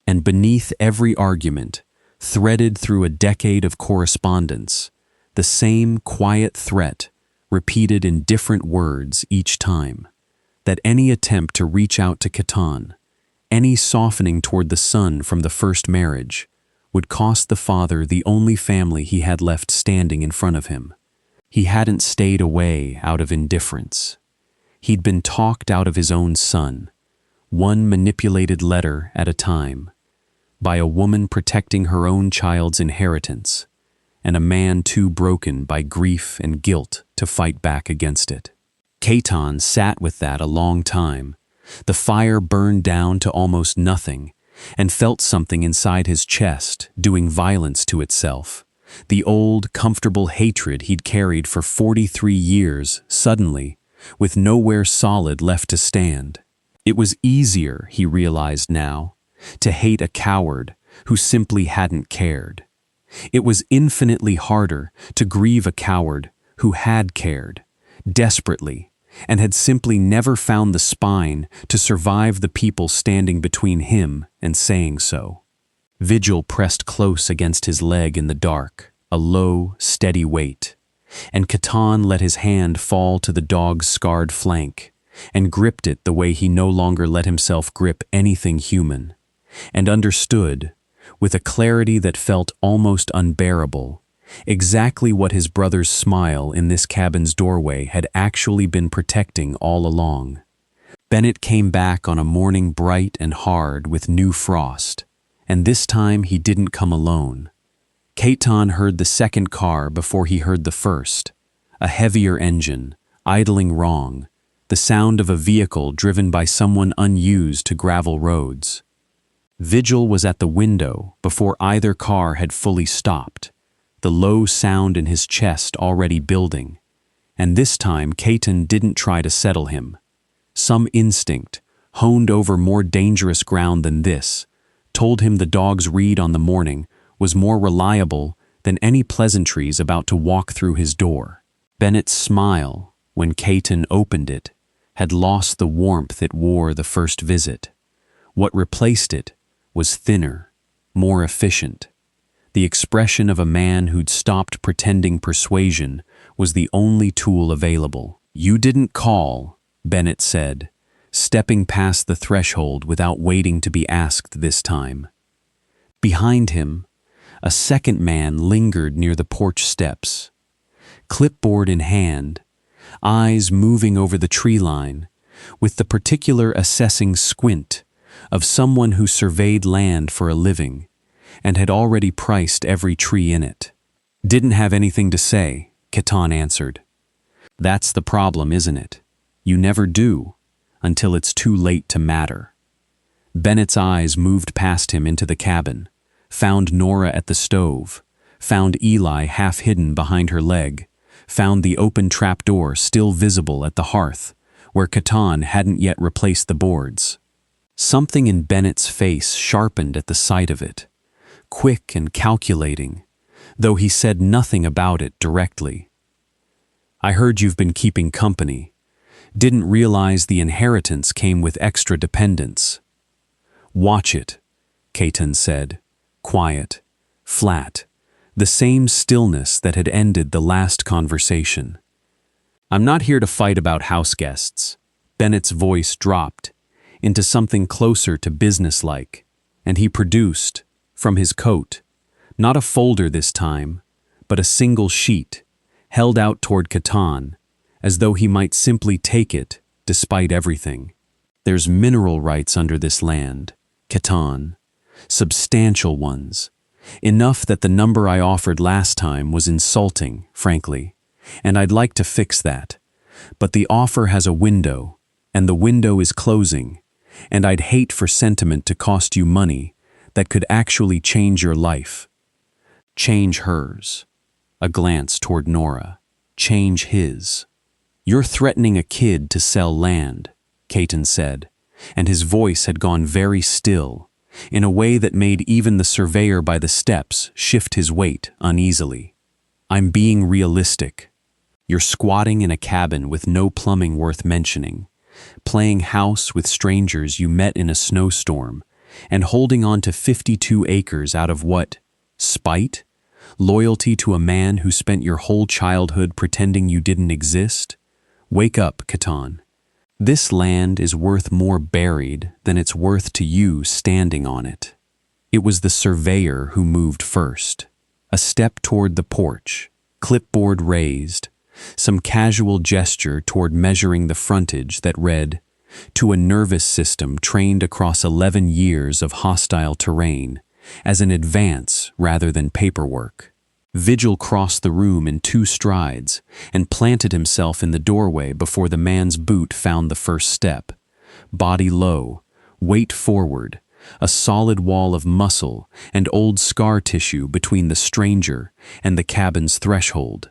And beneath every argument, threaded through a decade of correspondence, the same quiet threat, repeated in different words each time, that any attempt to reach out to Caton, any softening toward the son from the first marriage, would cost the father the only family he had left standing in front of him. He hadn't stayed away out of indifference. He'd been talked out of his own son, one manipulated letter at a time, by a woman protecting her own child's inheritance, and a man too broken by grief and guilt to fight back against it. Caton sat with that a long time. The fire burned down to almost nothing, and felt something inside his chest doing violence to itself. The old, comfortable hatred he'd carried for 43 years, suddenly, with nowhere solid left to stand. It was easier, he realized now, to hate a coward who simply hadn't cared. It was infinitely harder to grieve a coward who had cared, desperately, and had simply never found the spine to survive the people standing between him and saying so. Vigil pressed close against his leg in the dark, a low, steady weight, and Caton let his hand fall to the dog's scarred flank and gripped it the way he no longer let himself grip anything human, and understood, with a clarity that felt almost unbearable, exactly what his brother's smile in this cabin's doorway had actually been protecting all along. Bennett came back on a morning bright and hard with new frost, and this time he didn't come alone. Caton heard the second car before he heard the first, a heavier engine, idling wrong, the sound of a vehicle driven by someone unused to gravel roads. Vigil was at the window before either car had fully stopped, the low sound in his chest already building, and this time Caton didn't try to settle him. Some instinct, honed over more dangerous ground than this, told him the dog's read on the morning was more reliable than any pleasantries about to walk through his door. Bennett's smile, when Caton opened it, had lost the warmth it wore the first visit. What replaced it was thinner, more efficient, the expression of a man who'd stopped pretending persuasion was the only tool available. "You didn't call," Bennett said, stepping past the threshold without waiting to be asked this time. Behind him, a second man lingered near the porch steps. Clipboard in hand, eyes moving over the tree line, with the particular assessing squint of someone who surveyed land for a living and had already priced every tree in it. "Didn't have anything to say," Catan answered. "That's the problem, isn't it? You never do, until it's too late to matter." Bennett's eyes moved past him into the cabin, found Nora at the stove, found Eli half hidden behind her leg, found the open trapdoor still visible at the hearth, where Catan hadn't yet replaced the boards. Something in Bennett's face sharpened at the sight of it, quick and calculating, though he said nothing about it directly. "I heard you've been keeping company. Didn't realize the inheritance came with extra dependents." "Watch it," Catan said, quiet, flat, the same stillness that had ended the last conversation. "I'm not here to fight about house guests." Bennett's voice dropped into something closer to businesslike, and he produced, from his coat, not a folder this time, but a single sheet, held out toward Catan, as though he might simply take it, despite everything. "There's mineral rights under this land, Catan, substantial ones, enough that the number I offered last time was insulting, frankly, and I'd like to fix that. But the offer has a window, and the window is closing, and I'd hate for sentiment to cost you money that could actually change your life. Change hers." A glance toward Nora. "Change his." "You're threatening a kid to sell land," Catan said, and his voice had gone very still, in a way that made even the surveyor by the steps shift his weight uneasily. "I'm being realistic. You're squatting in a cabin with no plumbing worth mentioning, playing house with strangers you met in a snowstorm, and holding on to 52 acres out of what? Spite? Loyalty to a man who spent your whole childhood pretending you didn't exist? Wake up, Catan. This land is worth more buried than it's worth to you standing on it." It was the surveyor who moved first, a step toward the porch, clipboard raised, some casual gesture toward measuring the frontage that read, "To a nervous system trained across 11 years of hostile terrain, as an advance rather than paperwork." Vigil crossed the room in 2 strides and planted himself in the doorway before the man's boot found the first step. Body low, weight forward, a solid wall of muscle and old scar tissue between the stranger and the cabin's threshold.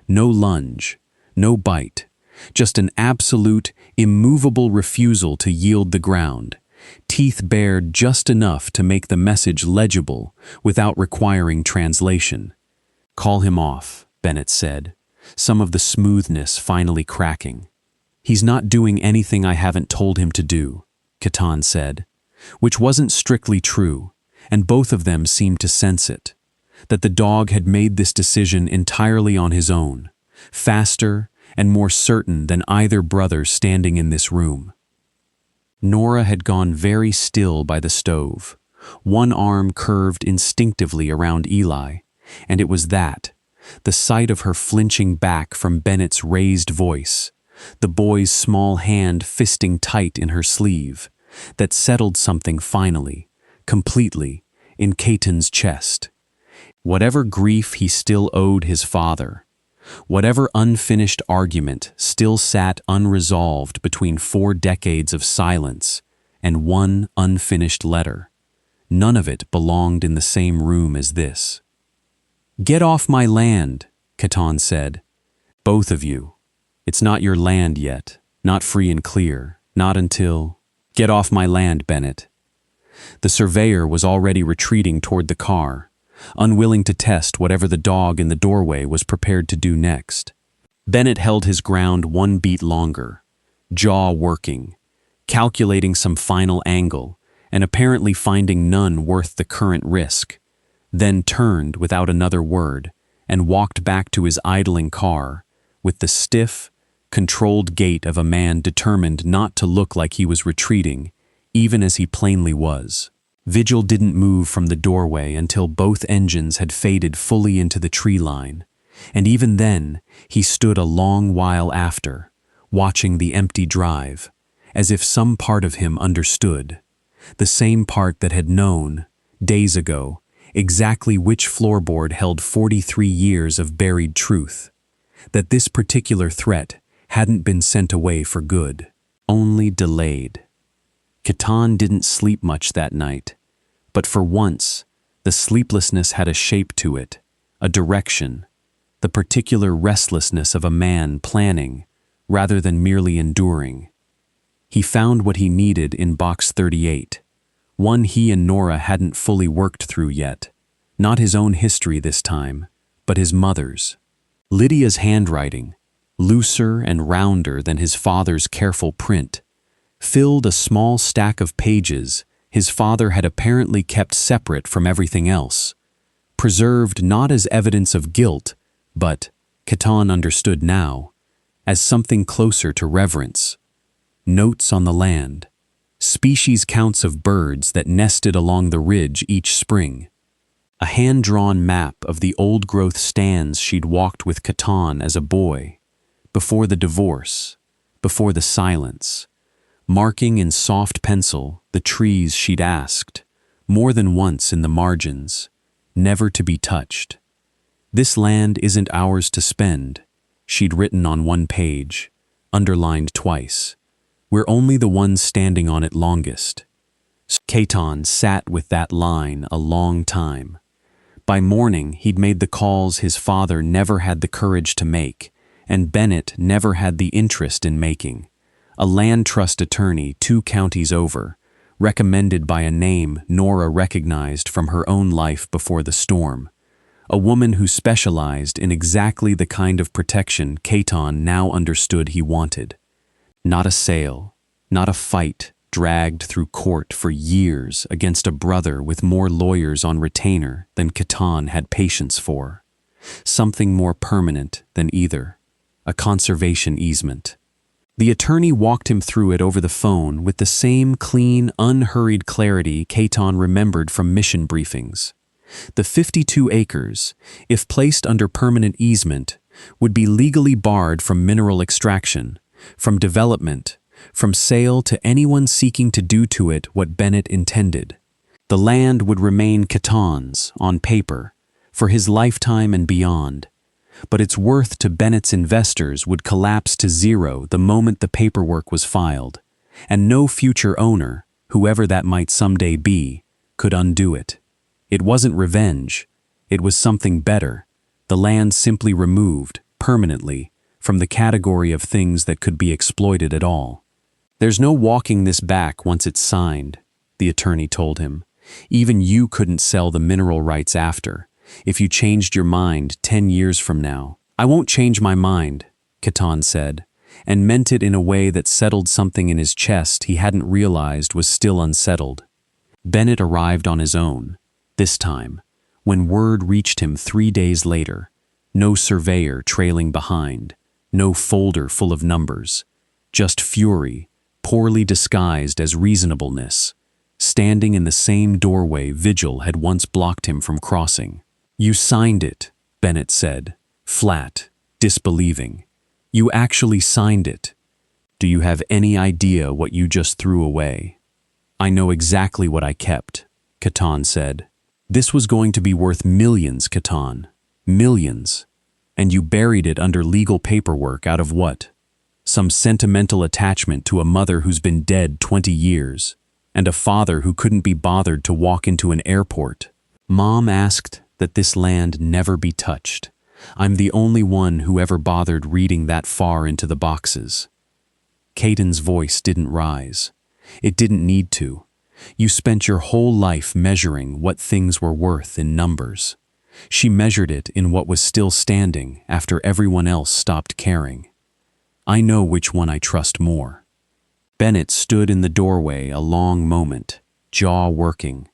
No lunge, no bite, just an absolute, immovable refusal to yield the ground, teeth bared just enough to make the message legible without requiring translation. "Call him off," Bennett said, some of the smoothness finally cracking. "He's not doing anything I haven't told him to do," Catan said, which wasn't strictly true, and both of them seemed to sense it, that the dog had made this decision entirely on his own, faster and more certain than either brother standing in this room. Nora had gone very still by the stove, one arm curved instinctively around Eli, and it was that, the sight of her flinching back from Bennett's raised voice, the boy's small hand fisting tight in her sleeve, that settled something finally, completely, in Catan's chest. Whatever grief he still owed his father, whatever unfinished argument still sat unresolved between 4 decades of silence and one unfinished letter, none of it belonged in the same room as this. "Get off my land," Catan said. "Both of you. It's not your land yet, not free and clear, not until—" "Get off my land, Bennett." The surveyor was already retreating toward the car, unwilling to test whatever the dog in the doorway was prepared to do next. Bennett held his ground 1 beat longer, jaw working, calculating some final angle, and apparently finding none worth the current risk, then turned without another word and walked back to his idling car with the stiff, controlled gait of a man determined not to look like he was retreating, even as he plainly was. Vigil didn't move from the doorway until both engines had faded fully into the tree line, and even then he stood a long while after, watching the empty drive, as if some part of him understood, the same part that had known, days ago, exactly which floorboard held 43 years of buried truth, that this particular threat hadn't been sent away for good, only delayed. Catan didn't sleep much that night, but for once, the sleeplessness had a shape to it, a direction, the particular restlessness of a man planning, rather than merely enduring. He found what he needed in box 38, one he and Nora hadn't fully worked through yet, not his own history this time, but his mother's. Lydia's handwriting, looser and rounder than his father's careful print, filled a small stack of pages his father had apparently kept separate from everything else, preserved not as evidence of guilt, but, Catan understood now, as something closer to reverence. Notes on the land, species counts of birds that nested along the ridge each spring, a hand-drawn map of the old-growth stands she'd walked with Catan as a boy, before the divorce, before the silence, marking in soft pencil the trees she'd asked, more than once in the margins, never to be touched. This land isn't ours to spend, she'd written on one page, underlined twice. We're only the ones standing on it longest. Catan sat with that line a long time. By morning, he'd made the calls his father never had the courage to make, and Bennett never had the interest in making. A land trust attorney 2 counties over, recommended by a name Nora recognized from her own life before the storm. A woman who specialized in exactly the kind of protection Catan now understood he wanted. Not a sale, not a fight dragged through court for years against a brother with more lawyers on retainer than Catan had patience for. Something more permanent than either, a conservation easement. The attorney walked him through it over the phone with the same clean, unhurried clarity Catan remembered from mission briefings. The 52 acres, if placed under permanent easement, would be legally barred from mineral extraction, from development, from sale to anyone seeking to do to it what Bennett intended. The land would remain Catan's, on paper, for his lifetime and beyond, but its worth to Bennett's investors would collapse to zero the moment the paperwork was filed, and no future owner, whoever that might someday be, could undo it. It wasn't revenge, it was something better, the land simply removed, permanently, from the category of things that could be exploited at all. There's no walking this back once it's signed, the attorney told him. Even you couldn't sell the mineral rights after, if you changed your mind 10 years from now. I won't change my mind, Catan said, and meant it in a way that settled something in his chest he hadn't realized was still unsettled. Bennett arrived on his own, this time, when word reached him 3 days later. No surveyor trailing behind, no folder full of numbers, just fury, poorly disguised as reasonableness, standing in the same doorway Vigil had once blocked him from crossing. You signed it, Bennett said, flat, disbelieving. You actually signed it. Do you have any idea what you just threw away? I know exactly what I kept, Catan said. This was going to be worth millions, Catan. Millions. And you buried it under legal paperwork out of what? Some sentimental attachment to a mother who's been dead 20 years, and a father who couldn't be bothered to walk into an airport. Mom asked that this land never be touched. I'm the only one who ever bothered reading that far into the boxes. Caden's voice didn't rise. It didn't need to. You spent your whole life measuring what things were worth in numbers. She measured it in what was still standing after everyone else stopped caring. I know which one I trust more. Bennett stood in the doorway a long moment, jaw working.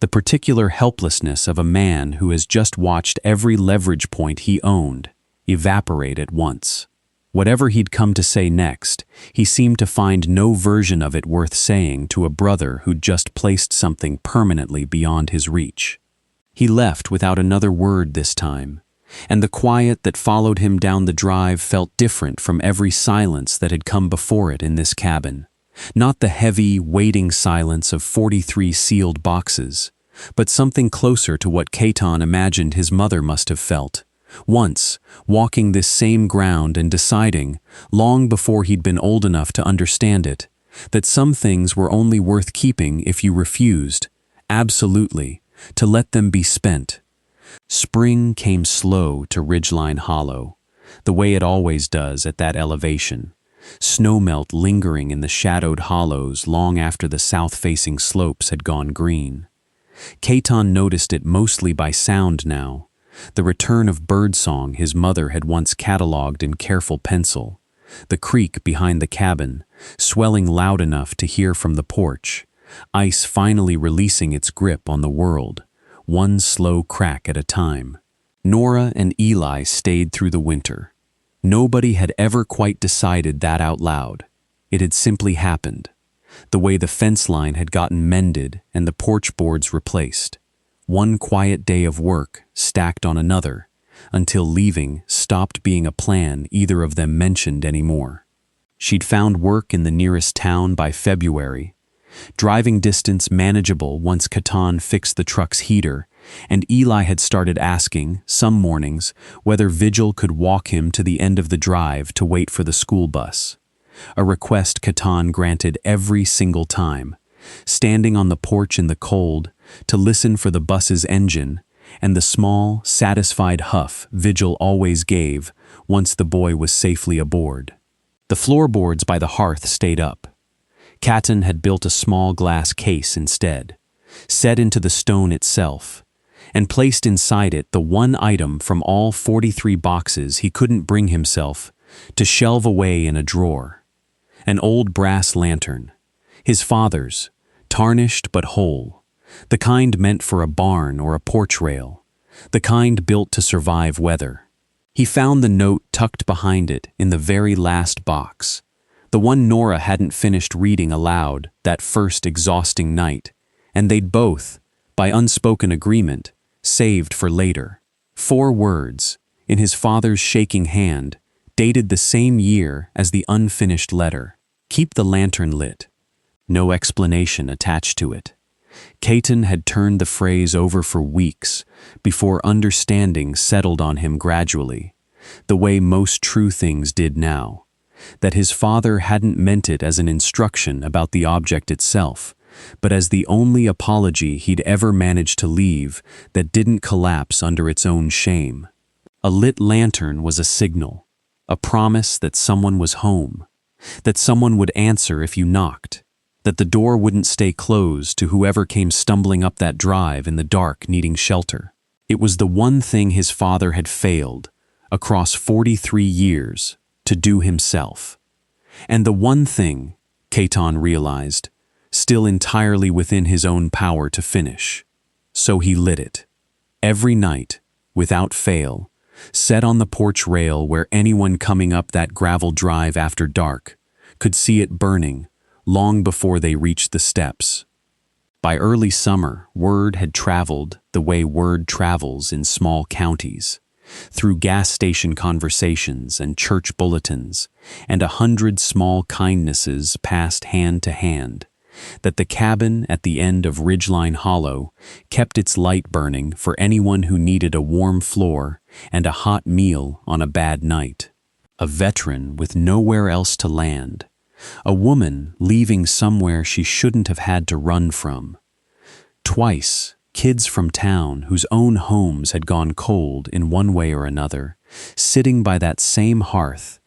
The particular helplessness of a man who has just watched every leverage point he owned evaporate at once. Whatever he'd come to say next, he seemed to find no version of it worth saying to a brother who'd just placed something permanently beyond his reach. He left without another word this time, and the quiet that followed him down the drive felt different from every silence that had come before it in this cabin. Not the heavy, waiting silence of 43 sealed boxes, but something closer to what Caton imagined his mother must have felt. Once, walking this same ground and deciding, long before he'd been old enough to understand it, that some things were only worth keeping if you refused, absolutely, to let them be spent. Spring came slow to Ridgeline Hollow, the way it always does at that elevation, snowmelt lingering in the shadowed hollows long after the south-facing slopes had gone green. Caton noticed it mostly by sound now, the return of birdsong his mother had once catalogued in careful pencil, the creek behind the cabin, swelling loud enough to hear from the porch, ice finally releasing its grip on the world, one slow crack at a time. Nora and Eli stayed through the winter. Nobody had ever quite decided that out loud. It had simply happened, the way the fence line had gotten mended and the porch boards replaced. One quiet day of work stacked on another, until leaving stopped being a plan either of them mentioned anymore. She'd found work in the nearest town by February, driving distance manageable once Caton fixed the truck's heater, and Eli had started asking, some mornings, whether Vigil could walk him to the end of the drive to wait for the school bus. A request Caton granted every single time, standing on the porch in the cold to listen for the bus's engine and the small, satisfied huff Vigil always gave once the boy was safely aboard. The floorboards by the hearth stayed up. Caton had built a small glass case instead, set into the stone itself, and placed inside it the one item from all 43 boxes he couldn't bring himself to shelve away in a drawer. An old brass lantern, his father's, tarnished but whole, the kind meant for a barn or a porch rail, the kind built to survive weather. He found the note tucked behind it in the very last box, the one Nora hadn't finished reading aloud that first exhausting night, and they'd both, by unspoken agreement, saved for later. 4 words, in his father's shaking hand, dated the same year as the unfinished letter. Keep the lantern lit. No explanation attached to it. Caton had turned the phrase over for weeks before understanding settled on him gradually, the way most true things did now, that his father hadn't meant it as an instruction about the object itself, but as the only apology he'd ever managed to leave that didn't collapse under its own shame. A lit lantern was a signal, a promise that someone was home, that someone would answer if you knocked, that the door wouldn't stay closed to whoever came stumbling up that drive in the dark needing shelter. It was the one thing his father had failed, across 43 years, to do himself. And the one thing, Caton realized, still entirely within his own power to finish. So he lit it. Every night, without fail, set on the porch rail where anyone coming up that gravel drive after dark could see it burning long before they reached the steps. By early summer, word had traveled the way word travels in small counties, through gas station conversations and church bulletins, and 100 small kindnesses passed hand to hand, that the cabin at the end of Ridgeline Hollow kept its light burning for anyone who needed a warm floor and a hot meal on a bad night. A veteran with nowhere else to land. A woman leaving somewhere she shouldn't have had to run from. Twice, kids from town whose own homes had gone cold in one way or another, sitting by that same hearth,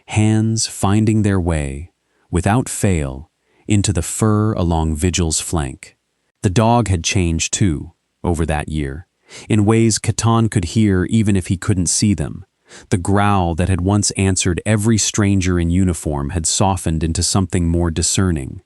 hands finding their way, without fail, into the fur along Vigil's flank. The dog had changed too, over that year, in ways Caton could hear even if he couldn't see them. The growl that had once answered every stranger in uniform had softened into something more discerning.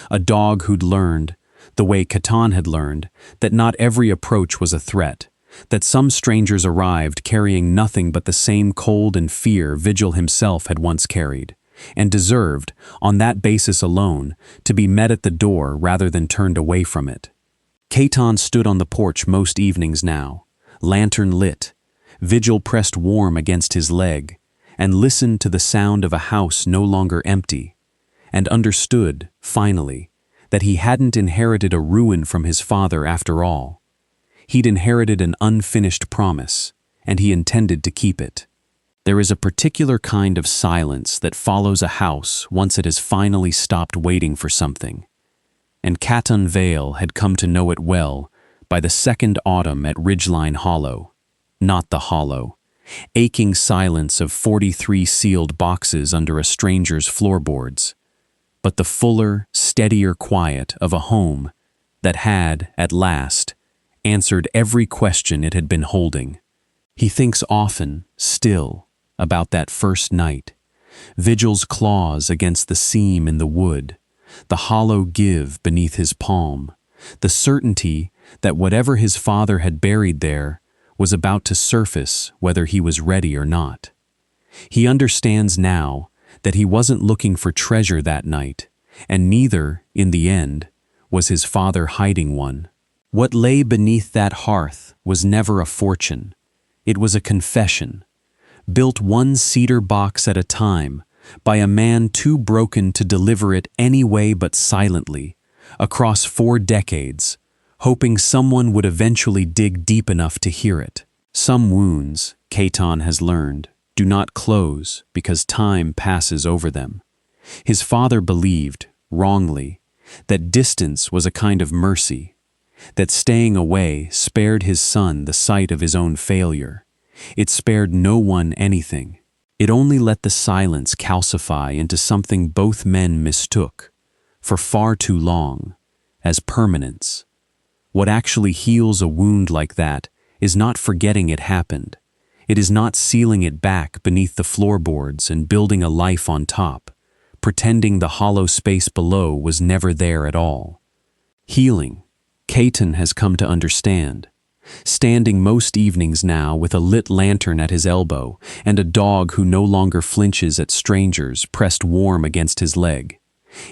A dog who'd learned, the way Caton had learned, that not every approach was a threat, that some strangers arrived carrying nothing but the same cold and fear Vigil himself had once carried, and deserved, on that basis alone, to be met at the door rather than turned away from it. Caton stood on the porch most evenings now, lantern lit, Vigil pressed warm against his leg, and listened to the sound of a house no longer empty, and understood, finally, that he hadn't inherited a ruin from his father after all. He'd inherited an unfinished promise, and he intended to keep it. There is a particular kind of silence that follows a house once it has finally stopped waiting for something, and Caton Vale had come to know it well by the second autumn at Ridgeline Hollow. Not the hollow, aching silence of 43 sealed boxes under a stranger's floorboards, but the fuller, steadier quiet of a home that had, at last, answered every question it had been holding. He thinks often, still, about that first night, Vigil's claws against the seam in the wood, the hollow give beneath his palm, the certainty that whatever his father had buried there was about to surface whether he was ready or not. He understands now that he wasn't looking for treasure that night, and neither, in the end, was his father hiding one. What lay beneath that hearth was never a fortune. It was a confession, built one cedar box at a time by a man too broken to deliver it any way but silently, across 4 decades, hoping someone would eventually dig deep enough to hear it. Some wounds, Caton has learned, do not close because time passes over them. His father believed, wrongly, that distance was a kind of mercy, that staying away spared his son the sight of his own failure. It spared no one anything. It only let the silence calcify into something both men mistook, for far too long, as permanence. What actually heals a wound like that is not forgetting it happened. It is not sealing it back beneath the floorboards and building a life on top, pretending the hollow space below was never there at all. Healing, Caton has come to understand, standing most evenings now with a lit lantern at his elbow and a dog who no longer flinches at strangers pressed warm against his leg,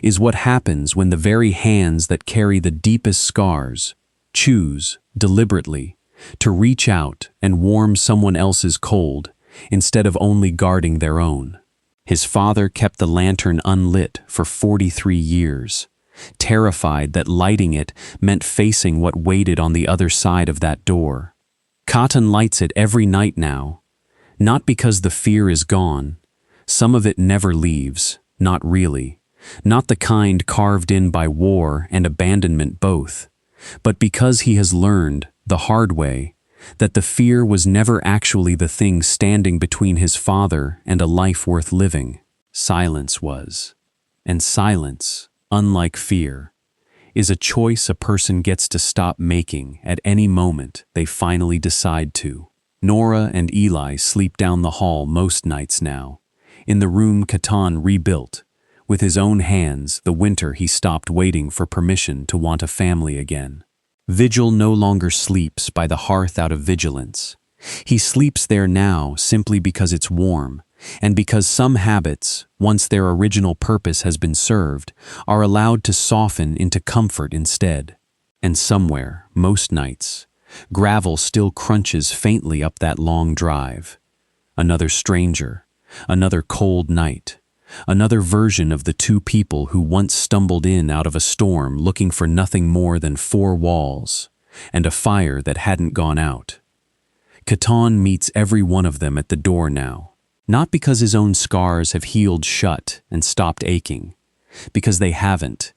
is what happens when the very hands that carry the deepest scars choose, deliberately, to reach out and warm someone else's cold instead of only guarding their own. His father kept the lantern unlit for 43 years, terrified that lighting it meant facing what waited on the other side of that door. Caton lights it every night now, not because the fear is gone. Some of it never leaves, not really, not the kind carved in by war and abandonment both, but because he has learned, the hard way, that the fear was never actually the thing standing between his father and a life worth living. Silence was. And silence, unlike fear, is a choice a person gets to stop making at any moment they finally decide to. Nora and Eli sleep down the hall most nights now, in the room Caton rebuilt, with his own hands the winter he stopped waiting for permission to want a family again. Vigil no longer sleeps by the hearth out of vigilance. He sleeps there now simply because it's warm, and because some habits, once their original purpose has been served, are allowed to soften into comfort instead. And somewhere, most nights, gravel still crunches faintly up that long drive. Another stranger, another cold night, another version of the 2 people who once stumbled in out of a storm looking for nothing more than 4 walls and a fire that hadn't gone out. Caton meets every one of them at the door now, not because his own scars have healed shut and stopped aching, because they haven't,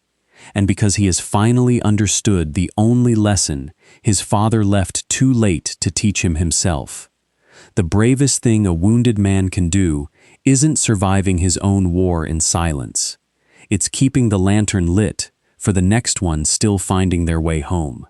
and because he has finally understood the only lesson his father left too late to teach him himself. The bravest thing a wounded man can do isn't surviving his own war in silence. It's keeping the lantern lit for the next one still finding their way home.